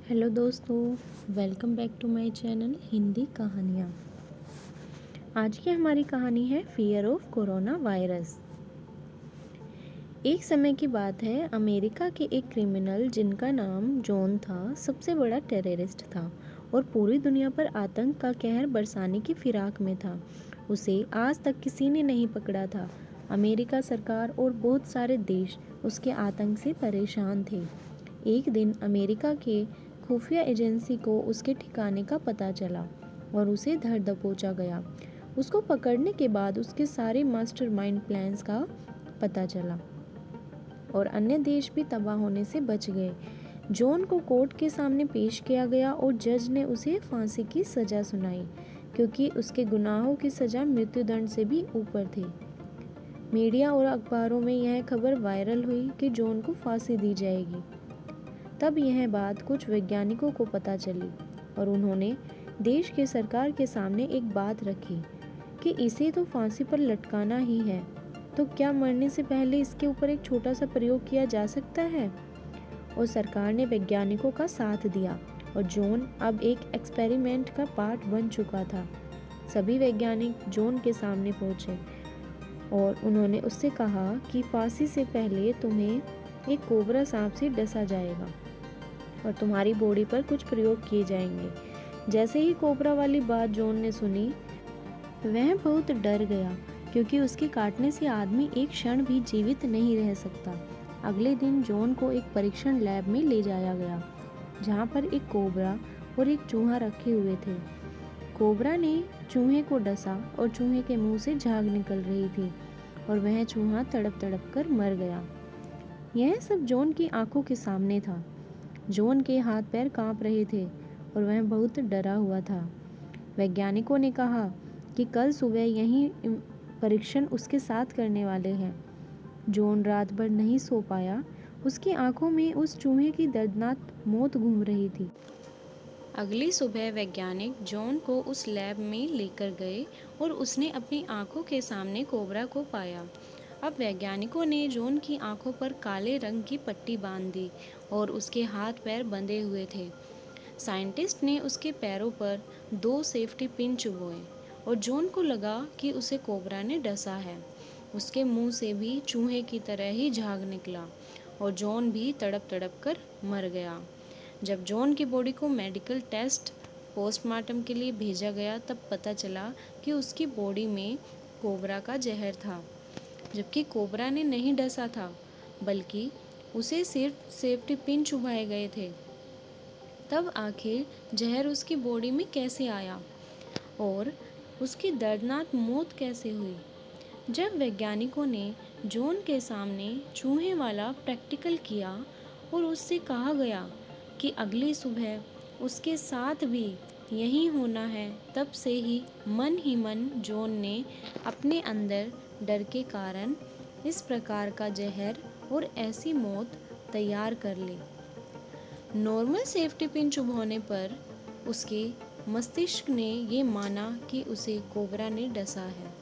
Hello दोस्तों, welcome back to my channel Hindi कहानियाँ। आज की हमारी कहानी है फियर ऑफ कोरोना वायरस। एक समय की बात है, अमेरिका के एक क्रिमिनल जिनका नाम जॉन था सबसे बड़ा टेररिस्ट था और पूरी दुनिया पर आतंक का कहर बरसाने की फिराक में था। उसे आज तक किसी ने नहीं पकड़ा था। अमेरिका सरकार और बहुत सारे देश उसके आतंक से परेशान थे। एक दिन अमेरिका के खुफिया एजेंसी को उसके ठिकाने का पता चला और उसे धर दबोचा गया। उसको पकड़ने के बाद उसके सारे मास्टरमाइंड प्लान्स का पता चला और अन्य देश भी तबाह होने से बच गए। जॉन को कोर्ट के सामने पेश किया गया और जज ने उसे फांसी की सज़ा सुनाई, क्योंकि उसके गुनाहों की सज़ा मृत्युदंड से भी ऊपर थी। मीडिया और अखबारों में यह खबर वायरल हुई कि जॉन को फांसी दी जाएगी। तब यह बात कुछ वैज्ञानिकों को पता चली और उन्होंने देश के सरकार के सामने एक बात रखी कि इसे तो फांसी पर लटकाना ही है, तो क्या मरने से पहले इसके ऊपर एक छोटा सा प्रयोग किया जा सकता है। और सरकार ने वैज्ञानिकों का साथ दिया और जॉन अब एक एक्सपेरिमेंट का पार्ट बन चुका था। सभी वैज्ञानिक जॉन के सामने पहुंचे और उन्होंने उससे कहा कि फांसी से पहले तुम्हें एक कोबरा सांप से डसा जाएगा और तुम्हारी बॉडी पर कुछ प्रयोग किए जाएंगे। जैसे ही कोबरा वाली बात जॉन ने सुनी, वह बहुत डर गया, क्योंकि उसके काटने से आदमी एक क्षण भी जीवित नहीं रह सकता। अगले दिन जॉन को एक परीक्षण लैब में ले जाया गया, जहाँ पर एक कोबरा और एक चूहा रखे हुए थे। कोबरा ने चूहे को डसा और चूहे के मुंह से झाग निकल रही थी और वह चूहा तड़प तड़प कर मर गया। यह सब जॉन की आंखों के सामने था। जॉन के हाथ पैर कांप रहे थे और वह बहुत डरा हुआ था। वैज्ञानिकों ने कहा कि कल सुबह यही परीक्षण उसके साथ करने वाले हैं। जॉन रात भर नहीं सो पाया। उसकी आंखों में उस चूहे की दर्दनाक मौत घूम रही थी। अगली सुबह वैज्ञानिक जॉन को उस लैब में लेकर गए और उसने अपनी आंखों के सामने कोबरा को पाया। अब वैज्ञानिकों ने जॉन की आंखों पर काले रंग की पट्टी बांध दी और उसके हाथ पैर बंधे हुए थे। साइंटिस्ट ने उसके पैरों पर 2 सेफ्टी पिन चुभोए और जॉन को लगा कि उसे कोबरा ने डसा है। उसके मुंह से भी चूहे की तरह ही झाग निकला और जॉन भी तड़प तड़प कर मर गया। जब जॉन की बॉडी को मेडिकल टेस्ट पोस्टमार्टम के लिए भेजा गया, तब पता चला कि उसकी बॉडी में कोबरा का जहर था, जबकि कोबरा ने नहीं डसा था, बल्कि उसे सिर्फ सेफ्टी पिन चुभाए गए थे। तब आखिर जहर उसकी बॉडी में कैसे आया और उसकी दर्दनाक मौत कैसे हुई? जब वैज्ञानिकों ने जॉन के सामने चूहे वाला प्रैक्टिकल किया और उससे कहा गया कि अगली सुबह उसके साथ भी यही होना है, तब से ही मन जॉन ने अपने अंदर डर के कारण इस प्रकार का जहर और ऐसी मौत तैयार कर ली। नॉर्मल सेफ्टी पिन चुभोने पर उसके मस्तिष्क ने ये माना कि उसे कोबरा ने डसा है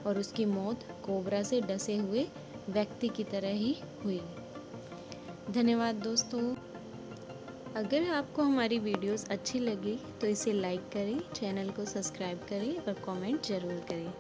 और उसकी मौत कोबरा से डसे हुए व्यक्ति की तरह ही हुई। धन्यवाद दोस्तों। अगर आपको हमारी वीडियोस अच्छी लगी तो इसे लाइक करें, चैनल को सब्सक्राइब करें और कमेंट ज़रूर करें।